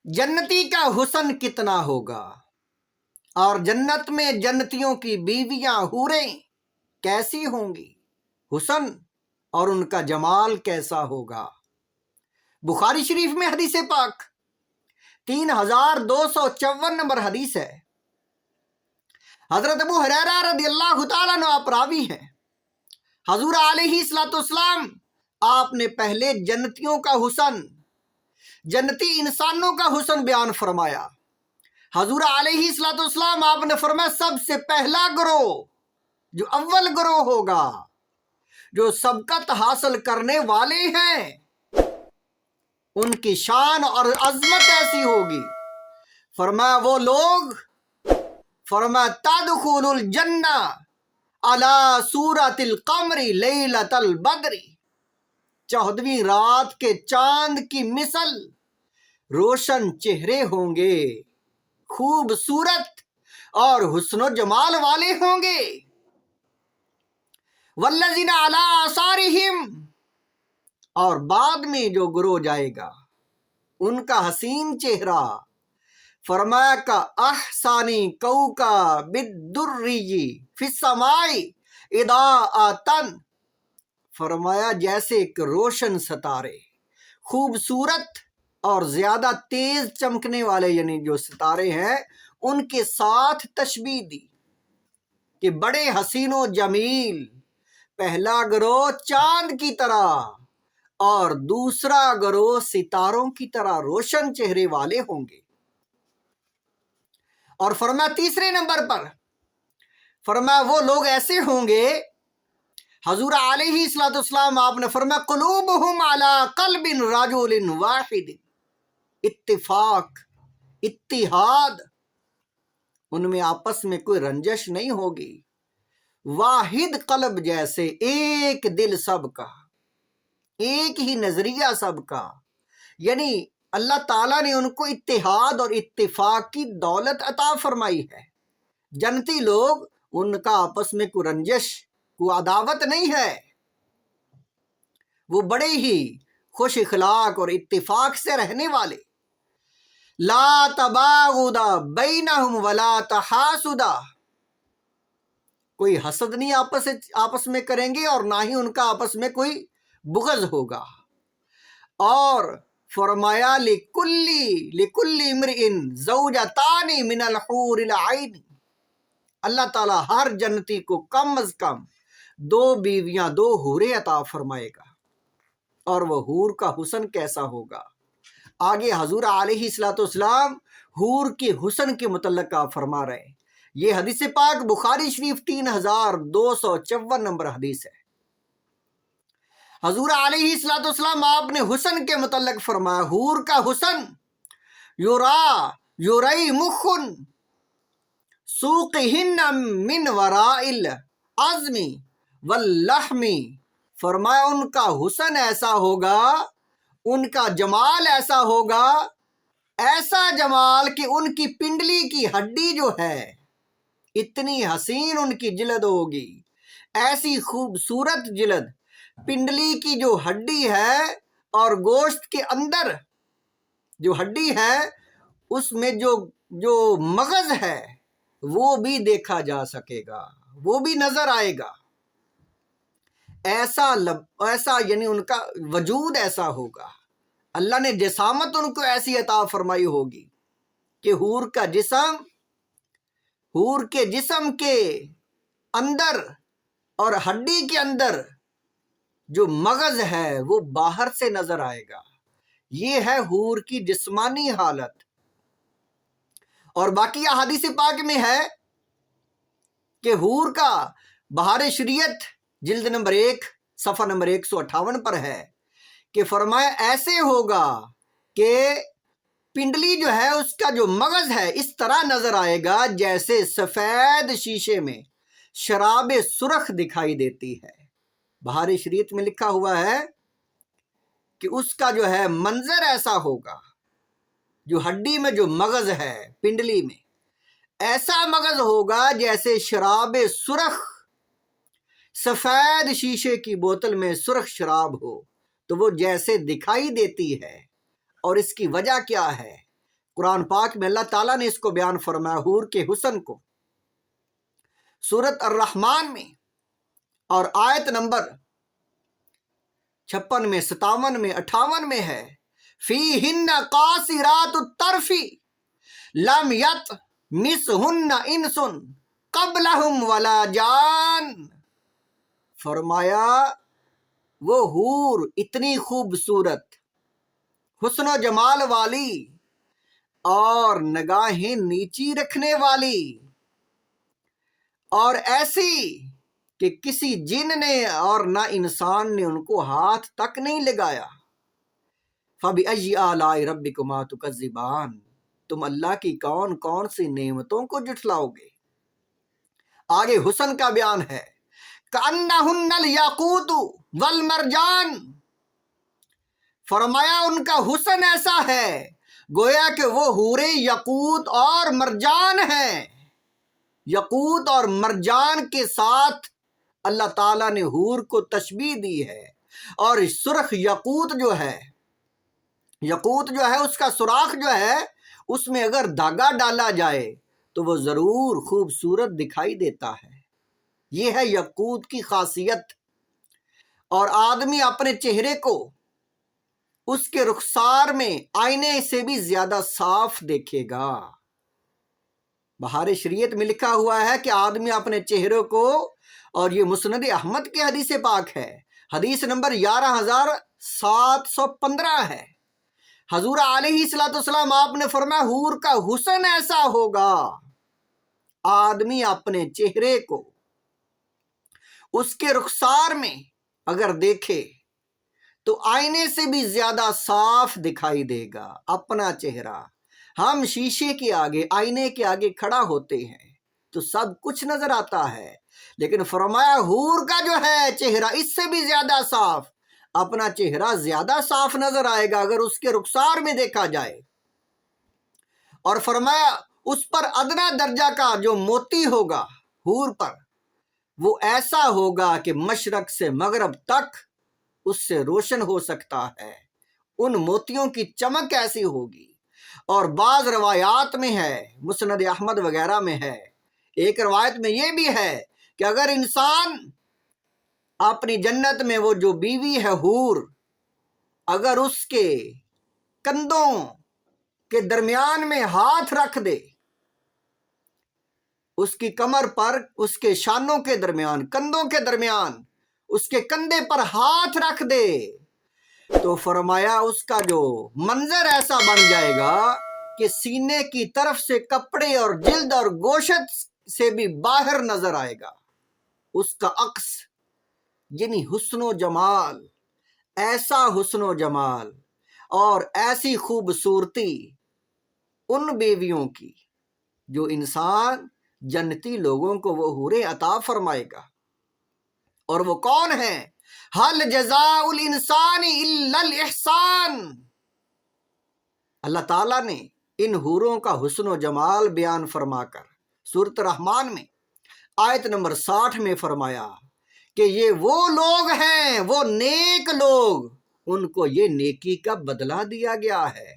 جنتی کا حسن کتنا ہوگا، اور جنت میں جنتیوں کی بیویاں حوریں کیسی ہوں گی، حسن اور ان کا جمال کیسا ہوگا۔ بخاری شریف میں حدیث پاک 3254 نمبر حدیث ہے۔ حضرت ابو ہریرہ رضی اللہ تعالیٰ عنہ آپ راوی ہیں۔ حضور علیہ السلام آپ نے پہلے جنتیوں کا حسن، جنتی انسانوں کا حسن بیان فرمایا۔ حضور علیہ السلام آپ نے فرمایا سب سے پہلا گروہ، جو اول گروہ ہوگا، جو سبقت حاصل کرنے والے ہیں، ان کی شان اور عظمت ایسی ہوگی۔ فرمایا وہ لوگ، فرمایا تدخل الجنہ علی صورت القمر لیلۃ البدر، 14ویں رات کے چاند کی مثل روشن چہرے ہوں گے، خوبصورت اور حسن و جمال والے ہوں گے۔ والذین علی آثارہم، اور بعد میں جو گروہ جائے گا ان کا حسین چہرہ، فرمایا کا احسانی کوکب الدری فی السماء اضاءۃ، فرمایا جیسے ایک روشن ستارے، خوبصورت اور زیادہ تیز چمکنے والے، یعنی جو ستارے ہیں ان کے ساتھ تشبیہ دی کہ بڑے حسین و جمیل۔ پہلا گروہ چاند کی طرح اور دوسرا گروہ ستاروں کی طرح روشن چہرے والے ہوں گے۔ اور فرمایا تیسرے نمبر پر، فرمایا وہ لوگ ایسے ہوں گے، حضور علیہ السلام آپ نے فرمایا قلوبہم علی قلب رجل واحد، اتفاق، اتحاد، ان میں آپس میں کوئی رنجش نہیں ہوگی۔ واحد قلب جیسے ایک دل سب کا، ایک ہی نظریہ سب کا، یعنی اللہ تعالیٰ نے ان کو اتحاد اور اتفاق کی دولت عطا فرمائی ہے۔ جنتی لوگ، ان کا آپس میں کوئی رنجش، کوئی عداوت نہیں ہے، وہ بڑے ہی خوش اخلاق اور اتفاق سے رہنے والے۔ لا تباغض بینہم ولا تحاسد، کوئی حسد نہیں آپس میں کریں گے، اور نہ ہی ان کا آپس میں کوئی بغض ہوگا۔ اور فرمایا لکل امرئ زوجتان من الحور العین، اللہ تعالیٰ ہر جنتی کو کم از کم 2 بیویاں، 2 حوریں عطا فرمائے گا۔ اور وہ حور کا حسن کیسا ہوگا، آگے حضور علیہ السلام حور کے حسن کے متعلق آپ فرما رہے ہیں۔ یہ حدیث پاک بخاری شریف 3254 نمبر حدیث ہے۔ حضور علیہ السلام آپ نے حسن کے متعلق فرمایا حور کا حسن یوری مخن سوقہن من وراء العظم واللحم، فرمایا ان کا حسن ایسا ہوگا، ان کا جمال ایسا ہوگا، ایسا جمال کہ ان کی پنڈلی کی ہڈی جو ہے، اتنی حسین ان کی جلد ہوگی، ایسی خوبصورت جلد، پنڈلی کی جو ہڈی ہے اور گوشت کے اندر جو ہڈی ہے اس میں جو مغز ہے وہ بھی دیکھا جا سکے گا، وہ بھی نظر آئے گا۔ ایسا یعنی ان کا وجود ایسا ہوگا، اللہ نے جسامت ان کو ایسی عطا فرمائی ہوگی کہ حور کے جسم کے اندر اور ہڈی کے اندر جو مغز ہے وہ باہر سے نظر آئے گا۔ یہ ہے حور کی جسمانی حالت۔ اور باقی احادیث پاک میں ہے کہ حور کا بہار شریعت جلد نمبر 1 صفحہ نمبر 158 پر ہے کہ فرمایا ایسے ہوگا کہ پنڈلی جو ہے اس کا جو مغز ہے اس طرح نظر آئے گا جیسے سفید شیشے میں شراب سرخ دکھائی دیتی ہے۔ بہار شریعت میں لکھا ہوا ہے کہ اس کا جو ہے منظر ایسا ہوگا، جو ہڈی میں جو مغز ہے پنڈلی میں، ایسا مغز ہوگا جیسے شراب سرخ، سفید شیشے کی بوتل میں سرخ شراب ہو تو وہ جیسے دکھائی دیتی ہے۔ اور اس کی وجہ کیا ہے؟ قرآن پاک میں اللہ تعالیٰ نے اس کو بیان فرمایا حور کے حسن کو سورت الرحمن میں، اور آیت نمبر 56 میں، 57 میں، 58 میں ہے فیہن قاصرات الطرف لم یطمثہن انس قبلہم ولا جان۔ فرمایا وہ حور اتنی خوبصورت، حسن و جمال والی اور نگاہیں نیچی رکھنے والی، اور ایسی کہ کسی جن نے اور نہ انسان نے ان کو ہاتھ تک نہیں لگایا۔ فَبِأَيِّ آلَاءِ رَبِّكُمَا تُكَذِّبَانِ، تم اللہ کی کون کون سی نعمتوں کو جھٹلاؤ گے۔ آگے حسن کا بیان ہے، كَأَنَّهُنَّ الْيَاقُوتُ وَالْمَرْجَانُ، فرمایا ان کا حسن ایسا ہے گویا کہ وہ حوریں یاقوت اور مرجان ہیں۔ یاقوت اور مرجان کے ساتھ اللہ تعالیٰ نے حور کو تشبیہ دی ہے، اور سرخ یاقوت جو ہے اس کا سوراخ جو ہے اس میں اگر دھاگا ڈالا جائے تو وہ ضرور خوبصورت دکھائی دیتا ہے۔ یہ ہے یاقوت کی خاصیت۔ اور آدمی اپنے چہرے کو اس کے رخسار میں آئینے سے بھی زیادہ صاف دیکھے گا۔ بہار شریعت میں لکھا ہوا ہے کہ آدمی اپنے چہرے کو، اور یہ مسند احمد کی حدیث پاک ہے، حدیث نمبر 11715 ہے۔ حضور علیہ السلام آپ نے فرمایا حور کا حسن ایسا ہوگا، آدمی اپنے چہرے کو اس کے رخسار میں اگر دیکھے تو آئینے سے بھی زیادہ صاف دکھائی دے گا اپنا چہرہ۔ ہم شیشے کے آگے، آئینے کے آگے کھڑا ہوتے ہیں تو سب کچھ نظر آتا ہے، لیکن فرمایا حور کا جو ہے چہرہ اس سے بھی زیادہ صاف، اپنا چہرہ زیادہ صاف نظر آئے گا اگر اس کے رخسار میں دیکھا جائے۔ اور فرمایا اس پر ادنا درجہ کا جو موتی ہوگا حور پر، وہ ایسا ہوگا کہ مشرق سے مغرب تک اس سے روشن ہو سکتا ہے، ان موتیوں کی چمک ایسی ہوگی۔ اور بعض روایات میں ہے، مسند احمد وغیرہ میں ہے، ایک روایت میں یہ بھی ہے کہ اگر انسان اپنی جنت میں وہ جو بیوی ہے حور، اگر اس کے کندھوں کے درمیان میں ہاتھ رکھ دے، اس کی کمر پر، اس کے شانوں کے درمیان، کندھوں کے درمیان اس کے کندھے پر ہاتھ رکھ دے، تو فرمایا اس کا جو منظر ایسا بن جائے گا کہ سینے کی طرف سے کپڑے اور جلد اور گوشت سے بھی باہر نظر آئے گا اس کا عکس، یعنی حسن و جمال، ایسا حسن و جمال اور ایسی خوبصورتی ان بیویوں کی جو انسان جنتی لوگوں کو وہ حوریں عطا فرمائے گا۔ اور وہ کون ہیں؟ حل جزاء الانسان الا الاحسان۔ اللہ تعالیٰ نے ان حوروں کا حسن و جمال بیان فرما کر سورۃ الرحمن میں آیت نمبر 60 میں فرمایا کہ یہ وہ لوگ ہیں، وہ نیک لوگ، ان کو یہ نیکی کا بدلہ دیا گیا ہے۔